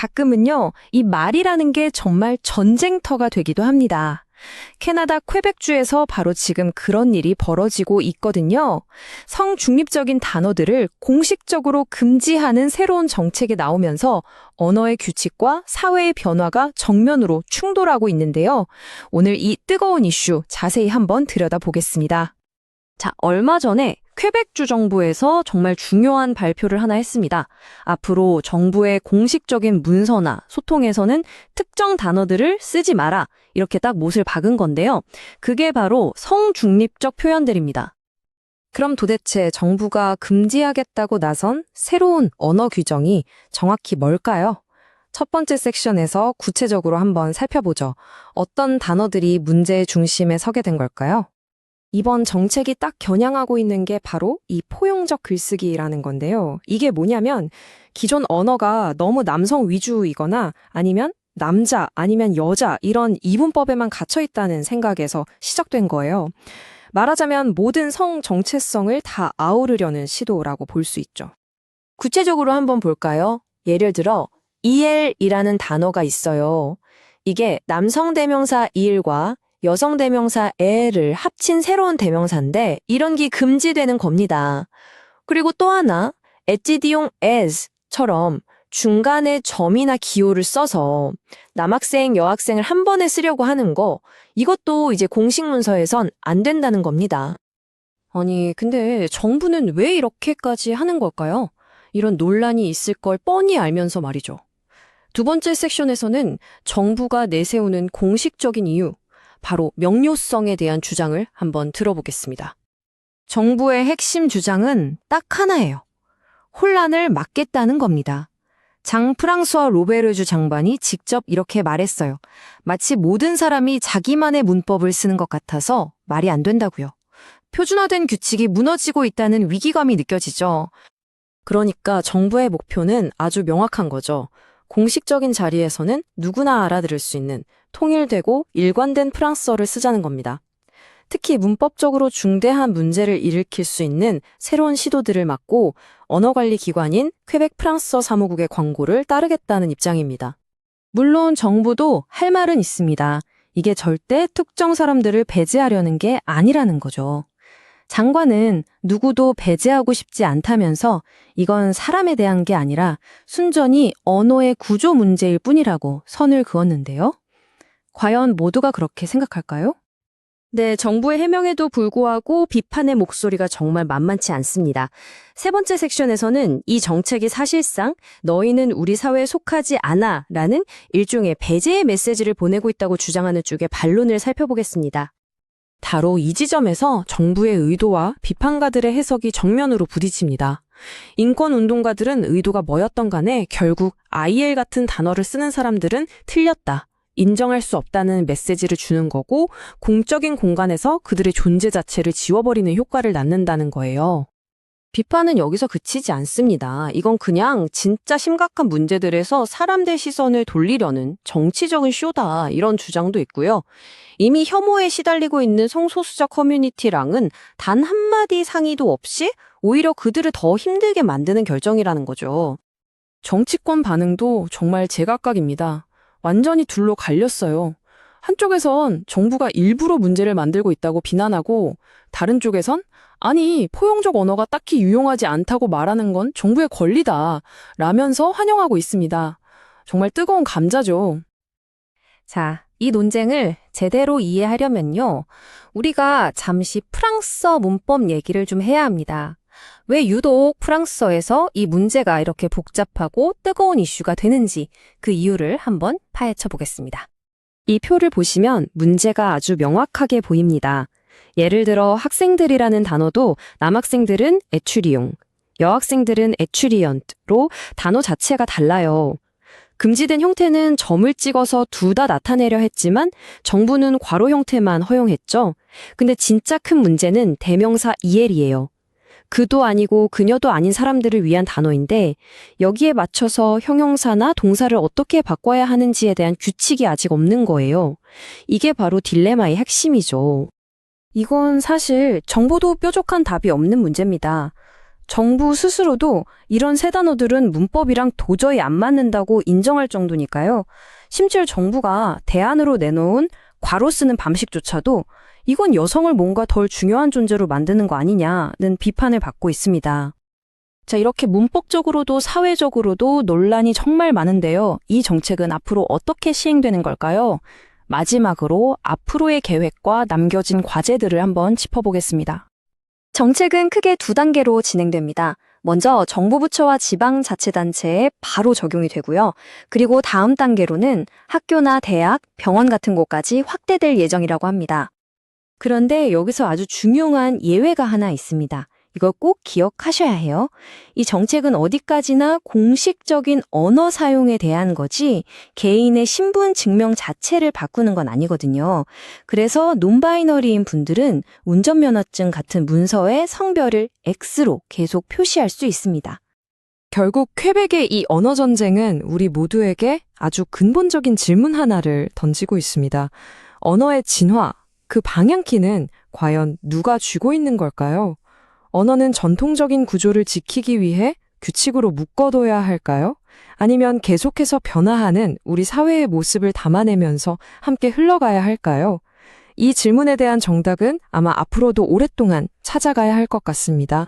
가끔은요, 이 말이라는 게 정말 전쟁터가 되기도 합니다. 캐나다 퀘벡주에서 바로 지금 그런 일이 벌어지고 있거든요. 성중립적인 단어들을 공식적으로 금지하는 새로운 정책이 나오면서 언어의 규칙과 사회의 변화가 정면으로 충돌하고 있는데요. 오늘 이 뜨거운 이슈 자세히 한번 들여다보겠습니다. 자, 얼마 전에 퀘벡주 정부에서 정말 중요한 발표를 하나 했습니다. 앞으로 정부의 공식적인 문서나 소통에서는 특정 단어들을 쓰지 마라. 이렇게 딱 못을 박은 건데요. 그게 바로 성중립적 표현들입니다. 그럼 도대체 정부가 금지하겠다고 나선 새로운 언어 규정이 정확히 뭘까요? 첫 번째 섹션에서 구체적으로 한번 살펴보죠. 어떤 단어들이 문제의 중심에 서게 된 걸까요? 이번 정책이 딱 겨냥하고 있는 게 바로 이 포용적 글쓰기라는 건데요. 이게 뭐냐면 기존 언어가 너무 남성 위주이거나 아니면 남자 아니면 여자 이런 이분법에만 갇혀 있다는 생각에서 시작된 거예요. 말하자면 모든 성 정체성을 다 아우르려는 시도라고 볼 수 있죠. 구체적으로 한번 볼까요? 예를 들어 EL이라는 단어가 있어요. 이게 남성 대명사 EL과 여성 대명사 에를 합친 새로운 대명사인데 이런 게 금지되는 겁니다. 그리고 또 하나, 엣지디용 as처럼 중간에 점이나 기호를 써서 남학생, 여학생을 한 번에 쓰려고 하는 거 이것도 이제 공식 문서에선 안 된다는 겁니다. 아니, 근데 정부는 왜 이렇게까지 하는 걸까요? 이런 논란이 있을 걸 뻔히 알면서 말이죠. 두 번째 섹션에서는 정부가 내세우는 공식적인 이유, 바로 명료성에 대한 주장을 한번 들어보겠습니다. 정부의 핵심 주장은 딱 하나예요. 혼란을 막겠다는 겁니다. 장 프랑수아 로베르주 장관이 직접 이렇게 말했어요. 마치 모든 사람이 자기만의 문법을 쓰는 것 같아서 말이 안 된다고요. 표준화된 규칙이 무너지고 있다는 위기감이 느껴지죠. 그러니까 정부의 목표는 아주 명확한 거죠. 공식적인 자리에서는 누구나 알아들을 수 있는 통일되고 일관된 프랑스어를 쓰자는 겁니다. 특히 문법적으로 중대한 문제를 일으킬 수 있는 새로운 시도들을 막고 언어관리기관인 퀘벡 프랑스어 사무국의 권고를 따르겠다는 입장입니다. 물론 정부도 할 말은 있습니다. 이게 절대 특정 사람들을 배제하려는 게 아니라는 거죠. 장관은 누구도 배제하고 싶지 않다면서 이건 사람에 대한 게 아니라 순전히 언어의 구조 문제일 뿐이라고 선을 그었는데요. 과연 모두가 그렇게 생각할까요? 네, 정부의 해명에도 불구하고 비판의 목소리가 정말 만만치 않습니다. 세 번째 섹션에서는 이 정책이 사실상 너희는 우리 사회에 속하지 않아 라는 일종의 배제의 메시지를 보내고 있다고 주장하는 쪽의 반론을 살펴보겠습니다. 바로 이 지점에서 정부의 의도와 비판가들의 해석이 정면으로 부딪힙니다. 인권운동가들은 의도가 뭐였던 간에 결국 IL 같은 단어를 쓰는 사람들은 틀렸다, 인정할 수 없다는 메시지를 주는 거고 공적인 공간에서 그들의 존재 자체를 지워버리는 효과를 낳는다는 거예요. 비판은 여기서 그치지 않습니다. 이건 그냥 진짜 심각한 문제들에서 사람들 시선을 돌리려는 정치적인 쇼다 이런 주장도 있고요. 이미 혐오에 시달리고 있는 성소수자 커뮤니티랑은 단 한마디 상의도 없이 오히려 그들을 더 힘들게 만드는 결정이라는 거죠. 정치권 반응도 정말 제각각입니다. 완전히 둘로 갈렸어요. 한쪽에선 정부가 일부러 문제를 만들고 있다고 비난하고 다른 쪽에선 아니, 포용적 언어가 딱히 유용하지 않다고 말하는 건 정부의 권리다 라면서 환영하고 있습니다. 정말 뜨거운 감자죠. 자, 이 논쟁을 제대로 이해하려면요. 우리가 잠시 프랑스어 문법 얘기를 좀 해야 합니다. 왜 유독 프랑스어에서 이 문제가 이렇게 복잡하고 뜨거운 이슈가 되는지 그 이유를 한번 파헤쳐 보겠습니다. 이 표를 보시면 문제가 아주 명확하게 보입니다. 예를 들어 학생들이라는 단어도 남학생들은 에츄리용, 여학생들은 에츄리언트로 단어 자체가 달라요. 금지된 형태는 점을 찍어서 둘 다 나타내려 했지만 정부는 괄호 형태만 허용했죠. 근데 진짜 큰 문제는 대명사 EL이에요. 그도 아니고 그녀도 아닌 사람들을 위한 단어인데 여기에 맞춰서 형용사나 동사를 어떻게 바꿔야 하는지에 대한 규칙이 아직 없는 거예요. 이게 바로 딜레마의 핵심이죠. 이건 사실 정보도 뾰족한 답이 없는 문제입니다. 정부 스스로도 이런 세 단어들은 문법이랑 도저히 안 맞는다고 인정할 정도니까요. 심지어 정부가 대안으로 내놓은 괄호 쓰는 방식조차도 이건 여성을 뭔가 덜 중요한 존재로 만드는 거 아니냐는 비판을 받고 있습니다. 자, 이렇게 문법적으로도 사회적으로도 논란이 정말 많은데요. 이 정책은 앞으로 어떻게 시행되는 걸까요? 마지막으로 앞으로의 계획과 남겨진 과제들을 한번 짚어보겠습니다. 정책은 크게 두 단계로 진행됩니다. 먼저 정부 부처와 지방자치단체에 바로 적용이 되고요. 그리고 다음 단계로는 학교나 대학, 병원 같은 곳까지 확대될 예정이라고 합니다. 그런데 여기서 아주 중요한 예외가 하나 있습니다. 이걸 꼭 기억하셔야 해요. 이 정책은 어디까지나 공식적인 언어 사용에 대한 거지 개인의 신분 증명 자체를 바꾸는 건 아니거든요. 그래서 논바이너리인 분들은 운전면허증 같은 문서에 성별을 X로 계속 표시할 수 있습니다. 결국 퀘벡의 이 언어 전쟁은 우리 모두에게 아주 근본적인 질문 하나를 던지고 있습니다. 언어의 진화, 그 방향키는 과연 누가 쥐고 있는 걸까요? 언어는 전통적인 구조를 지키기 위해 규칙으로 묶어둬야 할까요? 아니면 계속해서 변화하는 우리 사회의 모습을 담아내면서 함께 흘러가야 할까요? 이 질문에 대한 정답은 아마 앞으로도 오랫동안 찾아가야 할 것 같습니다.